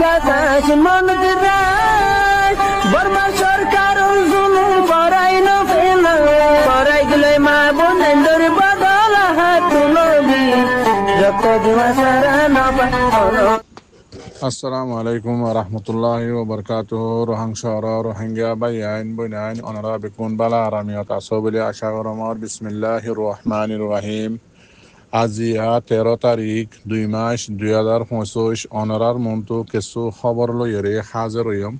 বাতাস মন দিরাই বর্মা সরকার জুলুম করাই না ফেলা করাই গেলে মা বোনেদের বদল হাত তুলবি যত দিবা সারা না পালো। Assalamu alaikum wa rahmatullahi wa barakatuh. Rohangshara, Rohingya, Bayan, Bunain, Honorable Bala, Aramiat, Asobili, Ashagamar, Bismillahir Rahmanir Rahim. আজিয়া 13 তারিখ 2 মাস 2025 অনারার মন্তু কিছু খবর লইরে হাজির হইম।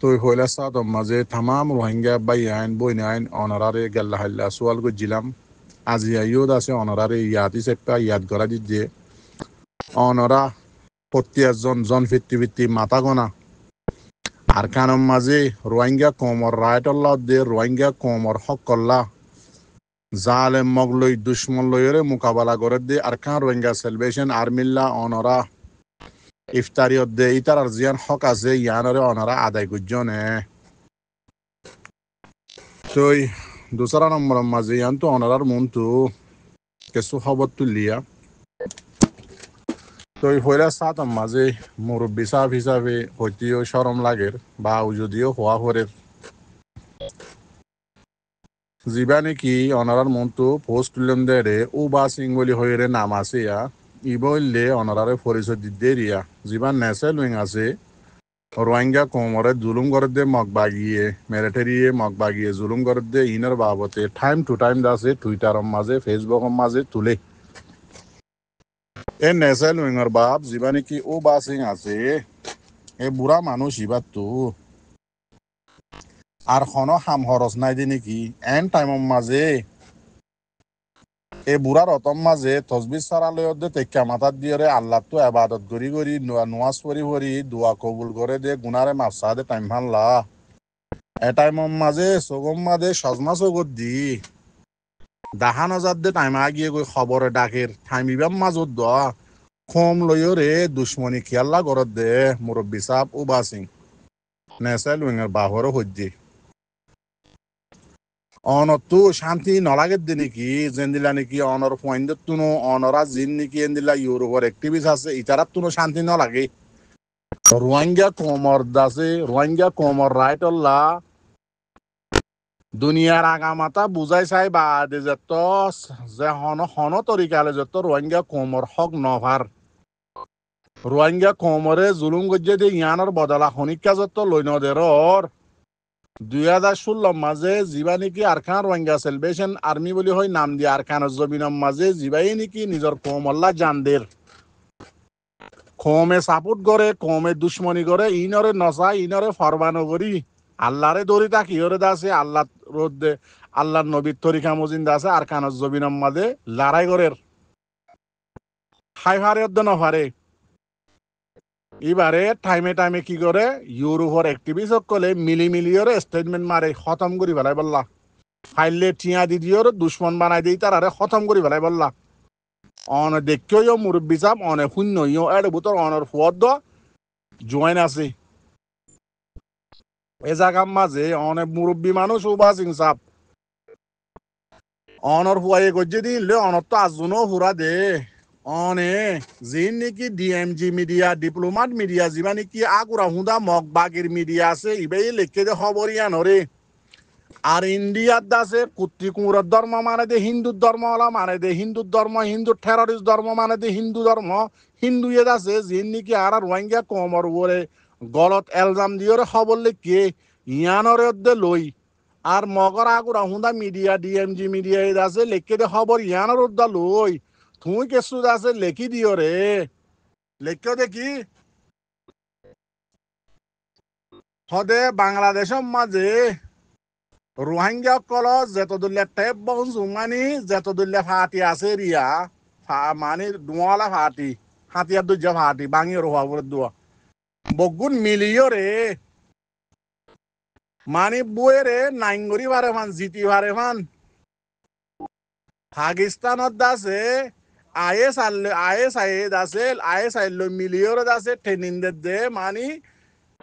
তুই হইলা সাদম মাঝে তামাম রোহিঙ্গা বাইয়াইন বইনাইন অনারারে গাল্লা হাল্লা সুয়াল গজিলাম। আজিয়া ইউদ আছে অনারারে ইয়াদি সেপ্পা ইয়াদ করা দিচ্ছে অনরা প্রত্যেকজন জন ফিত্তি মাথা গোনা আর কানম মাঝে রোহিঙ্গা কোমর রায়টল্লাহ দে রোহিঙ্গা কোমর হকল্লা জালেম মগলই দুশ্মন লইরে মোকাবেলা করে দে আর কান রোহিঙ্গা সেলিব্রেশন আর্মিল্লা অনরা ইফতারিয়ত দে ইতার আর জিয়ান হক আছে ইয়ানরে অনরা আদায় গুজনে তুই দুসরা নম্বর মাঝে ইয়ান তো অনরার মনতু কিছু খবর তুলিয়া তুই হইলা সাতম মাঝে মুরব্বী সাহেব হিসাবে হইতেও সরম লাগের বা যদিও হওয়া হরের যিবা নেকি অনারার মনটো পোস্ট তুলন দেরে ও বা সিং বলি হইরে নাম আছে ইয়া ইবইলে অনারারে পরিচয় দিতে রিয়া যিবা নেসেল উইং আছে রোহিঙ্গা কোমরে জুলুম করে দে মগ বাগিয়ে মিলিটারিয়ে মগ বাগিয়ে জুলুম করে দে ইনার বাবতে টাইম টু টাইম দাসে টুইটারের মাঝে ফেসবুকের মাঝে তুলে এ নেসেল উইংর বাপ যিবা নেকি ও বা সিং আছে এ বুড়া মানুষ ইবার তো আর কোনো হাম হরস নাই দি নেকি এন টাইমৰ মাঝে এই বুড়ার অতম মাঝে তসবির সারালয় তেক্কা মাথার দিয়ে আল্লাহ তো আবাদত করি করি নোয়াজ পরি পরি দোয়া কবুল করে দে গুনারে মাফসা দে টাইম ভাল্লা এ টাইমৰ মাঝে চগম মাঝে সজমা চগত দি দাহান হাজার দে টাইম আগিয়ে গই খবরে ডাকের টাইমিবাম মাজত দ খম লইও রে দুশ্মনী খেয়াল্লা গরত দে মুরব্বী সাপ ও বাসিং নেসেল উইংয়ের বাহরও হজ্জি অনতো শান্তি নলাগে দে নাকি যেন দিলা নাকি অনর পয়েন্ট তুনো অনরা জিন নাকি এন দিলা ইউরোপর অ্যাক্টিভিস্ট আছে ইতারাত তুনো শান্তি নলাগে রোহিঙ্গা কোমর দাসে রোহিঙ্গা কোমর রাইটল্লা দুনিয়ার আগামাতা বুঝাই চাই বা দে যত যে হন তরিকালে যত রোহিঙ্গা কোমর হক নভার রোহিঙ্গা কোমরে জুলুম গজ্জে দে ইয়ানোর বদলা খনিকা যত লই নদেরর 2016 মাঝে যিবা নেকি আরকান রোহিঙ্গা সেলিব্রেশন আর্মি বলি হয় নাম দিয়ে আরকানের জমিনের মাঝে যিবাই নেকি নিজের কোমল্লা জানদের কমে সাপোর্ট করে কমে দুশ্মনী করে ইনরে নসা ইনরে ফরবানো করি আল্লাহরে দড়ি তাকি ইরে দাসে আল্লাহ রোদ দে আল্লাহর নবীর তরিকা মজিন দাসে আরকানের জমিনের মাঝে লড়াই করের হাই হারে নফারে এবারে টাইমে টাইমে কি করে ইউরোপর অ্যাক্টিভিস্ট সকলে মিলিওরে স্টেটমেন্ট মারে খতম করি ফেলাই বললা ফাইলে টিয়া দিদিওর দুশ্মন বানাই দিই তার আরে খতম করি ফেলাই বললা অন দেখিও মুরব্বী চাপ অনে শূন্য ইও এর ভিতর অনর ফুয়াদ জয়েন আছে এ জায়গার মাঝে অনেক মুরব্বী মানুষ উবাসিং চাপ অনর ফুয়াই গজ্জে দিলে অনর তো আজনও হুরা দে অনে জিন নাকি ডিএমজি মিডিয়া ডিপ্লোমাট মিডিয়া যিবা নাকি আগুরা হুদা মগ বাগির মিডিয়া আছে ইবাই লেখকে দে খবর ইয়ানরে আর ইন্ডিয়াত দাসে কুত্তি কুমুরের ধর্ম মানে দে হিন্দু ধর্ম মানে দে হিন্দু ধর্ম হিন্দু টেররিস্ট ধর্ম মানে দে হিন্দু ধর্ম হিন্দু ইয়ে আছে জিন নাকি আর রোহিঙ্গা কমর ওরে গলত এলজাম দিয়ে খবর লেখকে ইয়ানরে দে লই আর মগর আগুরা হুদা মিডিয়া ডিএমজি মিডিয়া আছে লেখকে দে খবর ইয়ানর দা লই তুই কেসু আছে লেখি দিও রে লেখিও দেখি হদে বাংলাদেশের মাঝে রোহিঙ্গা কল যেতদুল্লা টেপ বংশুমানি যেতদুল্লা ফাটি আছে রিয়া মানে ডুয়ালা ফাটি হাতিয়ার দুজা ফাটি বাঙি রোহা করে দোয়া বগুন মিলিও রে মানে বয়ে রে নাইঙ্গরি ভারে ফান জিতি ভারে ফান পাকিস্তানত দাসে আইএসআই মিলিয়রে দাসে ট্রেনিং দে মানি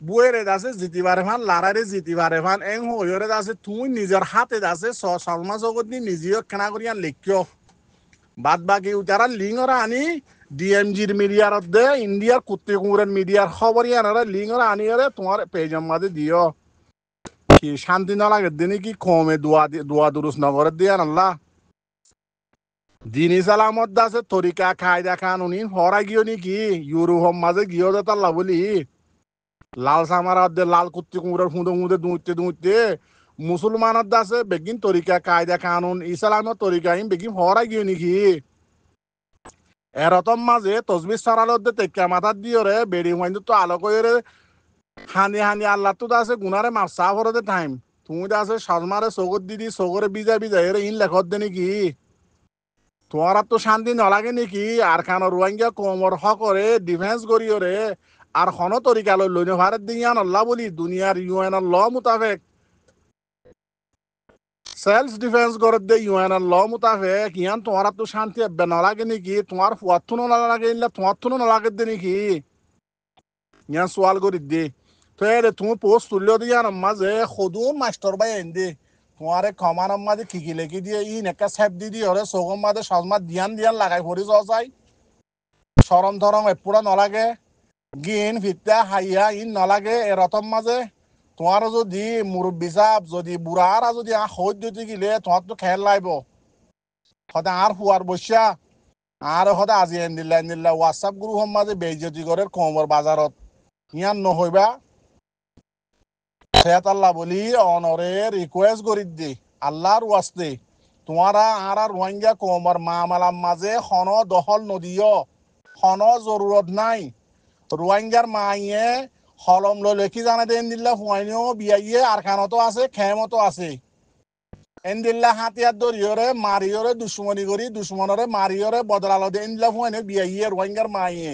বুয়েরে দাসে জিতিবারে ফান লারারে জিতিবারে ফান এং হইরে দাসে তুই নিজের হাতে দাসে সলমা জগৎ নি নিজেও কেনা করিয়া লেখিও বাদ বাকি তারা লিঙ্গরা আনি ডিএমজির মিডিয়ার দে ইন্ডিয়ার কুত্তি কুমুরের মিডিয়ার খবরই আনারে লিঙ্গর আনিয়ারে তোমার পেজের মাঝে দিও কি শান্তি না লাগে দিনে কি কমে দোয়া দুরুস নগরের দিয়ে আল্লাহ দিনী সালামত দাসে তরিকা খায়দা কানুনি হরা গিয়ে নাকি ইউরোপ মাঝে গিয়ে তাল্লা বলি লাল সামার দে লাল কুত্তি কুমুরের ফুঁদে ফুঁদে দুঁতে মুসলমানের দাসে বেগিন তরিকা কায়দা কানুন ইসলামের তরিকা বেগিন হরা গিয়ে নাকি এরতম মাঝে তসবির সারালত দে তেক্কা মাথার দিয়ে রে বেড়ি হইন তো আলো করে হানি হানি আল্লাহ তো দাসে গুনারে মাপসা ফরতে টাইম তুমি দাসে সজমারে চগর দিদি চগরে বিজা বিজা এর ইন লেখত দে নাকি তোমার তো শান্তি নালাগে নাকি আর খান রোহিঙ্গা কোমর হকরে ডিফেন্স করিও রে আর হন তরিকা লইন ভারত দিয়ান আল্লাহ বলি দুনিয়ার ইউএন ল মোতাবেক সেলফ ডিফেন্স করে দে ইউএন ল মোতাবেক ইয়ান তোমার তো শান্তি হবে নালাগে নাকি তোমার ফুয়ার নালাগে তোমার নালাগে দে নাকি ইয়ান সোয়াল করি দে তো এরে তুমি পোস্ট তুলিও দিয়ান মাঝে সদুন মাস্টার বাই এন দে তোমারে কমান মাঝে খিকি লেখি দিয়ে ই নেকা সেপ দি দিয়ে ওরে চৌগম মাঝে সজমা দিয়ান দিয়ান লাগাই পড়ি যাই সরম ধরম এপুরা নলাগে গিন ফিতা হাইয়া ইন নলাগে এরতম মাঝে তোমার যদি মুরব্বী সাপ যদি বুড়ারা যদি সহ্য দিতে গেলে তোমার তো খেয়াল লাইব সদায় আর হুয়ার বসা আর সদায় আজি এন দিল্লা হোয়াটসঅ্যাপ গ্রুপ মাঝে বেইজ্জতি করে কমর বাজারত ইয়ান নহইবা সেত আল্লাহ বলি অনরে রিকোয়েস্ট করি দি আল্লাহর ওয়াস্তে তোমারা আর রোহিঙ্গা কমর মামালাম মাঝে খন দখল নদীয় খন জরুরত নাই রোহিঙ্গার মাইয়ে হলম লেখি জানে দে এনদিল্লা হুয়াইনিও বিয়াইয়ে আর খানতো আছে খেমতো আছে এনদিল্লা হাতিয়ার দরিয়রে মারিয়রে দুশ্মনী করি দুশ্মনরে মারিয়রে বদলালো দে এনদিল্লা হুয়াইনিও বিয়াইয়ে রোহিঙ্গার মাইয়ে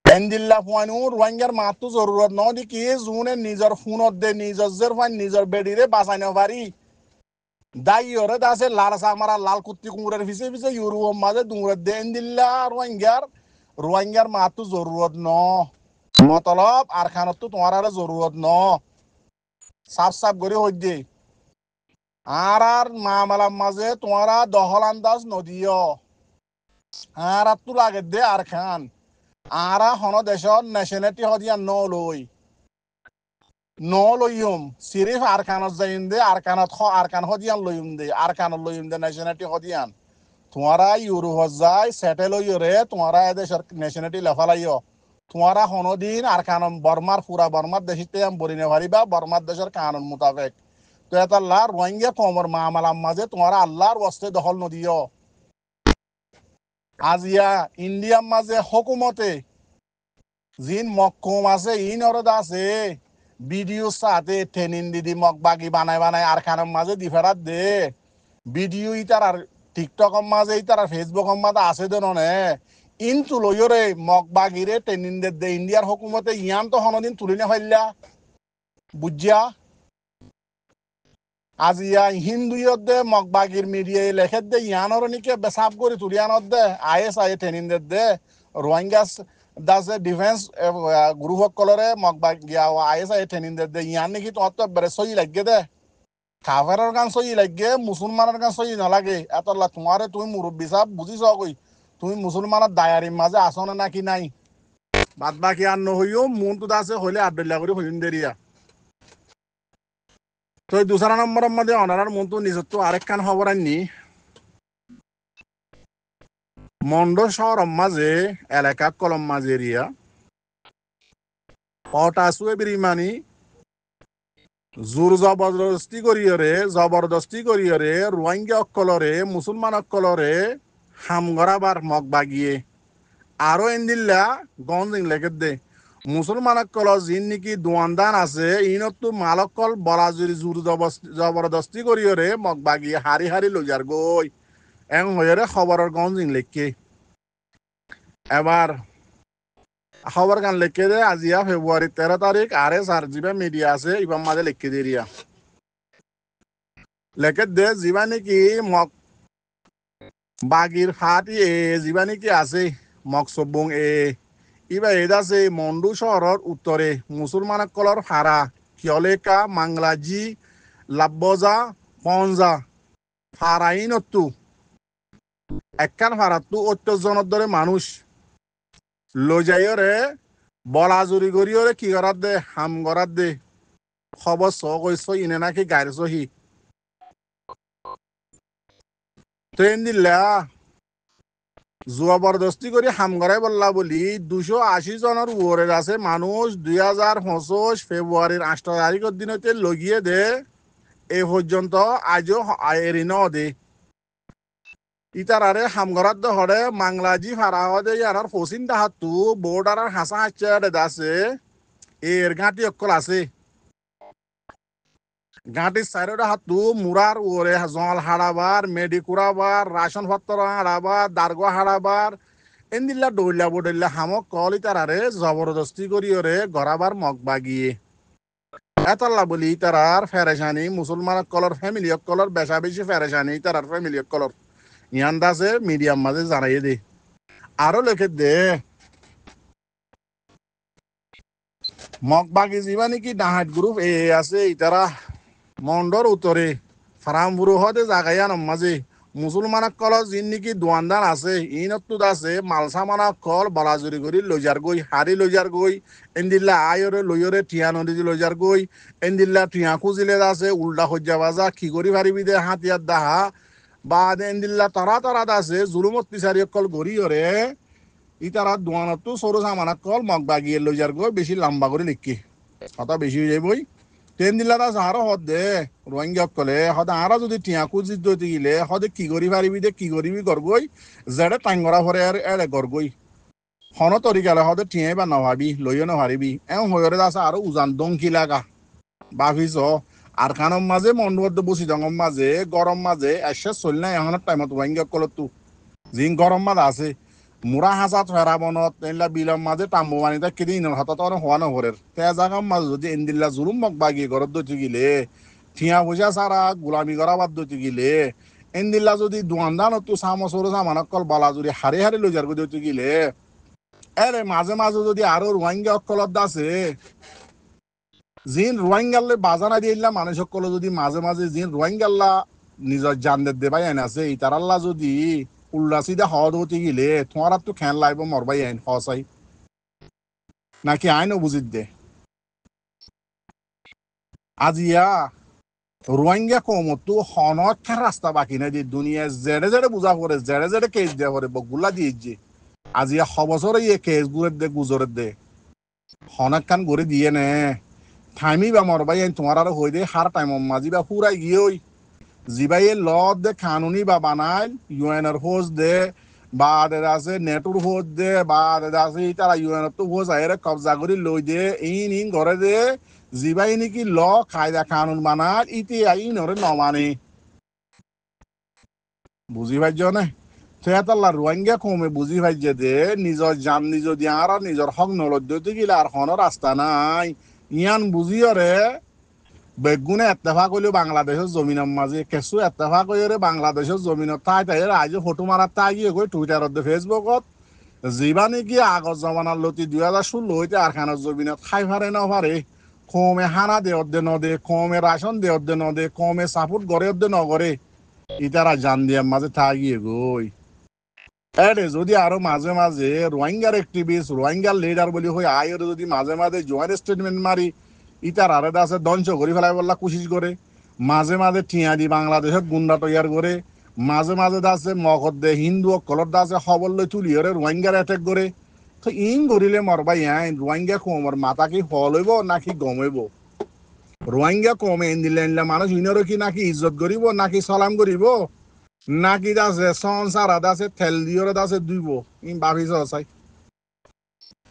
এনদিল্লা ফুয়ানু রোহিঙ্গার মাতো জরুরত ন দেখি জুনে নিজের ফোনত দে নিজের ফাইন নিজের বেডিরে বাঁচাইনো পারি দাইয়রে দাসে লাল সামারা লাল কুত্তি কুমুরের পিছে পিছে ইউরোপ মাঝে দুমুরের দে এনদিল্লা রোহিঙ্গার মাতো জরুরত ন মতলব আর খানত তো তোমার আর জরুরত ন সাফ সাফ করে হই দে আর মামালার মাঝে তোমার দহল আন্দাজ নদীয় আর তো লাগে দে আর খান আরা হন দেশত নেশনালিটি হদিয়া নলইম সিরিফ আরকানত যাইম দে আরকান হদিয়ান লইম দে আরকানত লইম দে নেশনালিটি হদিয়ান তোমারা ইউরোপ যায় সেটেল হইরে তোমারা এদেশের নেশনালিটি লেফালাইও তোমারা হনদিন আরকান বর্মার পুরা বর্মার দেশিতে বরিনে পারিবা বর্মার দেশের কানুন মোতাবেক তো এটা আল্লাহ রোহিঙ্গা কমর মামালাম মাঝে তোমারা আল্লাহর বস্তে দখল নদিও আজিয়া ইন্ডিয়ার মাঝে হকুমতে জিন মক্কুম আছে ইন অরদ আছে ভিডিও সাথে ট্রেনিং দিদি মক বাগি বানাই আর খানের মাঝে দি ফেরাত দে ভিডিও ইতার আর টিকটকের মাঝে ইতার আর ফেসবুকের মাঝে আছে দেন ইন তুলইরে মক বাগিরে ট্রেনিং দে ইন্ডিয়ার হকুমতে ইয়ান তো হনদিন তুলি না ফাইলা বুঝিয়া আজিয়া হিন্দুয়ত দে মকবাগির মিডিয়ায় লেখে দে ইয়ানোর নিকে বেসাব করে তুলিয়ানত দে আই ট্রেনিং দে রোহিঙ্গা দাসে ডিফেন্স গ্রুপ সকলরে মকবাগ আই ট্রেনিং দে ইয়ান নাকি তোমার তো বেড়ে সই লাগে দে কাফেরের গান সই লাগে মুসলমানের গান সই নালাগে এত তোমারে তুমি মুরব্বী সাহেব বুঝিছ কই তুমি মুসলমানের দায়ারির মাঝে আসো না নাকি নাই বাদ বাকি আর নহইও মন তো দাসে হইলে আবদুল্লাহ করে হইন দেরিয়া তো দুসরা নম্বরের মধ্যে অনারার মন্ত্র নিজত্ব আরেকখান খবর আননি মন্ড শহর মাঝে এলাকা কলম মাঝে এরিয়া পটাসুয়ে বিরিমানি জোর জবরদস্তি করিয়রে রোহিঙ্গা অকলরে মুসলমান অকলরে হামগরাবার মগ বাগিয়ে আরো এনদিল্লা গঞ্জ লেখে দে মুসলমান অকল যিন নাকি দোয়ানদান আছে ইনতো মালকল বলাজুরি জোর জবরদস্তি করিয়রে মগ বাগিয়ে হারি হারি লইয়ার গই এং হইরে খবরের গঞ্জ লেখে এবার খবর গান লেখে দে আজিয়া ফেব্রুয়ারি 13 তারিখ আরে সার জিবা মিডিয়া আছে ইবাম মাঝে লেখে দিরিয়া লেখে দে জিবা নাকি মগ বাগির ফাটি জিবা নাকি আছে মকসবং ইবা আছে মন্ডু শহরের উত্তরে মুসলমান কলর ফারা কিয়লেকা মাংলাজি লাব্বজা পঞ্জা ফারাইনত্তু একখান ভাড়াতু 80 জনের ধরে মানুষ লজাইরে বলা জুরি করিওরে কি করার দে হাম করার দে খবর স কইস ইনে নাকি গাড়ি সহি ট্রেন দিল্লা জবরদস্তি করে হাম করাই বললা বলি 280 জনের উপরে আছে মানুষ 2025 ফেব্রুয়ারির 8 তারিখের দিনতে লগিয়ে দে এ পর্যন্ত আজও এরি ন দে ইতারারে হামগরাত হরে মাংলাজি ফারা হদে ইয়ার ফসিন দাহাতু বোর্ডার হাসা হাচ্চা আছে এর গাঁটি অক্কল আছে গাঁটির সাইডে হাতু মুরার ওরে জল হারাবার মেডিকুরাবার রাশন পত্র হারাবার দার্গো হারাবার এন্দিল্লা দৌল্লা বডল্লা হামক কল ইতারারে জবরদস্তি করি ওরে গড়াবার মগ বাগিয়ে এতল্লা বলি ইতারার ফেরেশানি মুসলমান কলর ফ্যামিলি কলর বেশা বেশি ফেরেশানি ইতারার ফ্যামিলি কলর ইয়ান দাসে মিডিয়াম মাঝে জানাইয়ে দে আরো লেখে দে মগ বাগি যাবা নাকি ডাহাত গ্রুপ এ আছে ইতারা মন্ডর উত্তরে ফারামপুর হতে জাগাইয়া নমাজে মুসলমান কল যিন নাকি দোয়ানদার আছে ইনতুত আছে মালসামানা কল বালাজুরি করি লইজার গই হারি লইজার গই এন্দিল্লা আয়রে লইরে টিয়া নদী লইজার গই এন্দিল্লা টিয়া খুঁজিলে আছে উল্টা হজ্জা বাজা কি করি পারিবি দে হাতিয়ার দাহা বা এন্দিল্লা তারা তারা আছে জুলুমত পিছারি কল গড়িয়রে ইতারা দোয়ানতো সরু সামানা কল মগ বাগিয়ে লইজার গই বেশি লম্বা করে লিখি কথা বেশি হয়ে যাবই ট্রেন দিলা দাস আরো হদ দে রোহিঙ্গা কলে হদ আরো যদি টিয়া খুঁজি দইতে গিলে হদে কি করি পারিবি দে কি করিবি গরগই জেডে টাঙ্গরা ভরে আর এড়ে গরগই হন তরিকালে হদে টিয়াই বা নভাবি লইও নভারিবি এম হয়রে দাস আরো উজান দংকি লাগা ভাবিস আর খানম মাঝে মন্ডবদ্ধ বসি দঙম মাঝে গরম মাঝে এসে চল না এখন টাইমত রোহিঙ্গা কলত তু জিন গরম মাঝে আছে মুরা হাসাত ফেরা বনত তেনলা বিলম মাঝে টাম্বু মানিতা কিদিন হাতত হওয়া নহরের তে জাগাম মাঝে যদি এন্দিল্লা জুলুম মগ বাগি ঘরত দইতে গিলে ঠিয়া পয়সা সারা গোলামি করা বাদ দইতে গিলে এন্দিল্লা যদি দোয়ানদান তু সামসর সামানক কল বালা যদি হারে হারে লইজার দইতে গিলে এরে মাঝে মাঝে যদি আরো রোহিঙ্গা অকলত আছে জিন রোহিঙ্গালে বাজানা দিলা মানুষ সকল যদি মাঝে মাঝে জিন রোহিঙ্গাল্লা নিজের জানদের দেবাই আইন আছে ইতারাল্লা যদি উল্লা সিধা হদ হতে গিলে তোমার তো খেয়াল লাগবে মরবাই আইন হসাই নাকি আইনও বুঝিত দে আজিয়া রোহিঙ্গা কমতো হনক্ষা রাস্তা বাকি নাই দি দুনিয়া জেড়ে জেড়ে বুঝা করে জেড়ে জেড়ে কেস দেওয়া করে বগুলা দিয়ে যে আজিয়া সবছরে ইয়ে কেস গুড়ের দে গুজরের দে হনক্ষান করে দিয়ে নে থামি বা মরবাই আইন তোমার আরো হই দে হার টাইম মাঝি বা পুরাই গিয়ে জিবাইয়ে লত দে কানুনি বা বানাইল ইউএনর হোজ দে বা আছে নেটুর হোজ দে বা আছে তারা ইউএনর তো হোজ আইরে কবজা করে লই দে ইন ঘরে দে জিবাই নাকি ল কায়দা কানুন বানাল ইতি আইন ওরে নমানে বুঝি ভাইজ না সেতাল্লা রোহিঙ্গা কমে বুঝি ভাইজে দে নিজর জান নিজ দিয়া আর নিজর হক নলদ্যতে গিলে আর হন রাস্তা নাই ইয়ান বুঝিয়রে বেগুনে এত্তেফাক হইলেও বাংলাদেশের জমিনের মাঝে কেঁচু এত্তেফাক হইরে বাংলাদেশের জমিনত ঠাই ঠাই আজ ফটো মারার তাই গিয়ে গৈ টুইটারত ফেসবুকত যিবা নেকি আগত জমানার লতি 2016 হইতে আরখানের জমিনত খাই ফারে নফারে কমে হানা দেওয়ার দে নদে কমে রাশন দেওয়ার দে নদে কমে সাপোর্ট গড়ে দে নগরে ইতারা জান দিয়ার মাঝে ঠাই গিয়ে গই এরে যদি আরো মাঝে মাঝে রোহিঙ্গার অ্যাক্টিভিস্ট রোহিঙ্গার লিডার বলি হই আয়ের যদি মাঝে মাঝে জয়েন্ট স্টেটমেন্ট মারি ইতার আরে আছে ধ্বংস করি ফেলাই বললা কোশিশ করে মাঝে মাঝে টিয়া দি বাংলাদেশের গুন্ডা তৈয়ার করে মাঝে মাঝে আছে মগদ দে হিন্দু কলর আছে খবর লই তুলি ওরে রোহিঙ্গার অ্যাটাক করে তো ইন করিলে মরবাই আইন রোহিঙ্গা কমর মাথা কি ফল হইব নাকি গম হইব রোহিঙ্গা কমে এন দিলে মানুষ ইনর কি নাকি ইজ্জত করিব নাকি সালাম করিব নাকি আছে সংসার আছে তেল দিয়র আছে দুইব ইন ভাবিছ চাই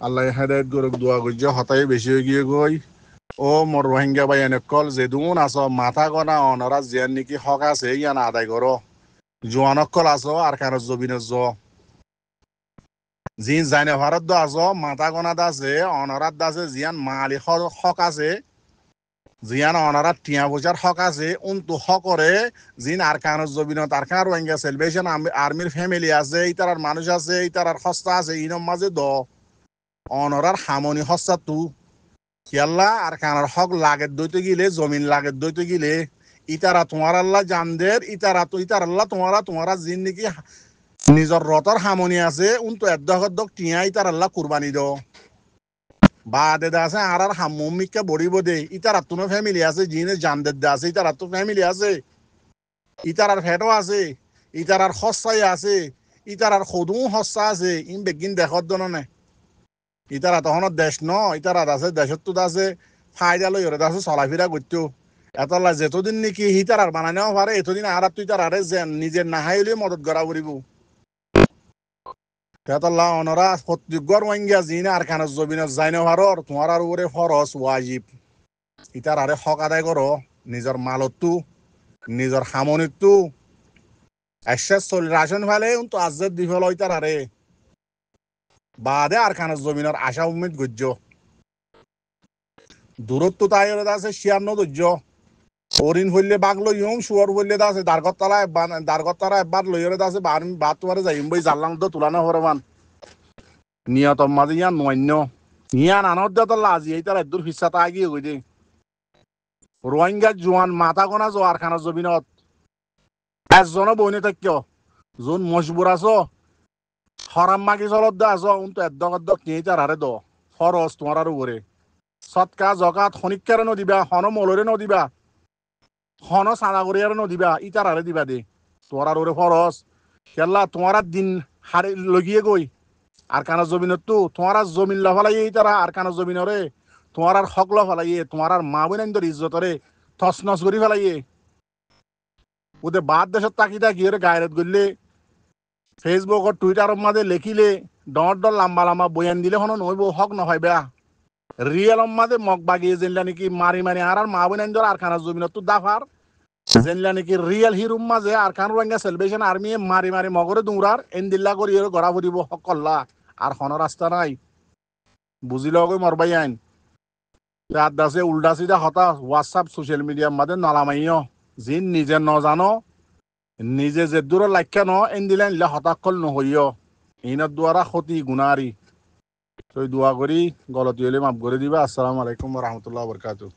আল্লাহ হেদায়েত করুক দোয়া করছে হতাই বেশি হয়ে গিয়ে গই ও মোর রোহিঙ্গা ভাই এনে কল যে দুন আস মাথা গনা অনরা জিয়ান নাকি হক আছে ইয়ান আদায় করো জোয়ানক কল আস আর কারো জবিনের জ জি জাইনে ভারত আস মাথা গনাত আছে অনরাত আছে জিয়ান মালি হক আছে জিয়ান অনারাত টিয়া পয়সার হক আছে উন্তু হকরে জিন আর কারো জবিনত আর কারো রোহিঙ্গা সেলভেশন আর্মির ফ্যামিলি আছে ইতারার মানুষ আছে ইতারার হস্তা আছে ইনম মাঝে দ অনরার হামনি হস্তা তু ইয়াল্লা আর কানার হক লাগে দইতে গিলে জমিন লাগে দইতে গিলে ইতারা তোমার আল্লাহ জানদের ইতারা তো ইতার আল্লাহ তোমারা জিন নাকি নিজর রতর হামনি আছে উনতো এদ্দক টিয়া ইতার আল্লাহ কুরবানি দ বাদে আছে আর হাম্মিকে বড়িব দে ইতার আত্মনো ফ্যামিলি আছে জিনে জানদের আছে ইতার আত্ম ফ্যামিলি আছে ইতার আর ফেটো আছে ইতার আর হস্যাই আছে ইতার আর সদু হস্যা আছে ইন বেগিন দেশত দননে ইতারা তখন দেশ ন ইতারা আছে দেশত আছে ফায়দা লই ওরে আছে চলাফেরা করতো এতলা যেতদিন নাকি হিতার আর বানাই নেওয়া পারে এতদিন আর তুই তার আরে নিজের নাহাইলে মদত করা করিব তেতলা অনরা প্রত্যেকর ওয়াঙ্গিয়া জিনে আর কানের জবিনত যাইনে ভারর তোমার আর উপরে ফরজ ওয়াজিব ইতার আরে হক আদায় করো নিজের মালতু নিজের হামনিতু এসে চল রাশন ফেলে তো আজের দি ফেল ইতার আরে বাদে আর কানের জমিনের আশা উম্মিদ গজ্য দূরত্ব তাই আছে 96 ধৈর্য হরিণ হইলে বাঘ লই হম শুয়ার হইলে আছে দারগতলা একবার লইরে আছে বাদ তোমারে যাইম বই জানলাম তো তুলানো হরমান নিয়তম মাঝে ইয়ান নৈন্য ইয়ান আনত দে তো লাজি এই তার দূর ফিসাতা আগিয়ে গই দে রোহিঙ্গা জোয়ান মাথা কোনা জোয়ার খানা জমিনত একজনও বইনে থাক্য যোন মজবুর আছো হরাম মাগি চলত দে আছো উন তো এদ্দক নিয়ে তার হারে দ ফরজ তোমার আর উপরে সৎকা জগাত খনিকারে নদিবা হন মলরে নদিবা হন সানাগরিয়ারে নদিবা ইতার হারে দিবা দে তোমার আর ওরে ফরজ কেল্লা তোমার দিন হারে লগিয়ে গই আর কানা জমিনত তো তোমার আর জমিন লাফালাই তারা আর কানা জমিনরে তোমার আর হক লাফালাইয়ে তোমার আর মা বোনের ইজ্জতরে তছনছ করি ফেলাইয়ে ওদের বাদ দেশত তাকি ওরে গায়রত করলে ফেসবুক টুইটারের মাঝে লেখিলে ডর লম্বা লম্বা বয়ান দিলে হন নইব হক নহয় বেয়া রিয়েল মাঝে মগ বাগিয়ে জেনলা নাকি মারি আর মা বোনের আর কানা জমিনত তো দাফার জেনলা নাকি রিয়েল হিরুম মাঝে আর কান রোহিঙ্গা সেলিব্রেশন আর্মি মারি মগরে দুমরার এন্দিল্লা করি গড়া ফুরিব হক কল্লা আর হন রাস্তা নাই বুঝিল গই মরবাই আইন দাসে উল্টা সিধা হতা হোয়াটসঅ্যাপ সোশ্যাল মিডিয়ার মাঝে নালামাইও যিন নিজে নজানো নিজে যে দূর লাখ্যা ন এন্দিলা নিলে হতাক্ষল নহইও ইনত দ্বারা ক্ষতি গুণারি তই দোয়া করি গলতি হলে মাফ করে দিবা। আসসালামু আলাইকুম ওয়া রাহমাতুল্লাহি ওয়া বারাকাতুহু।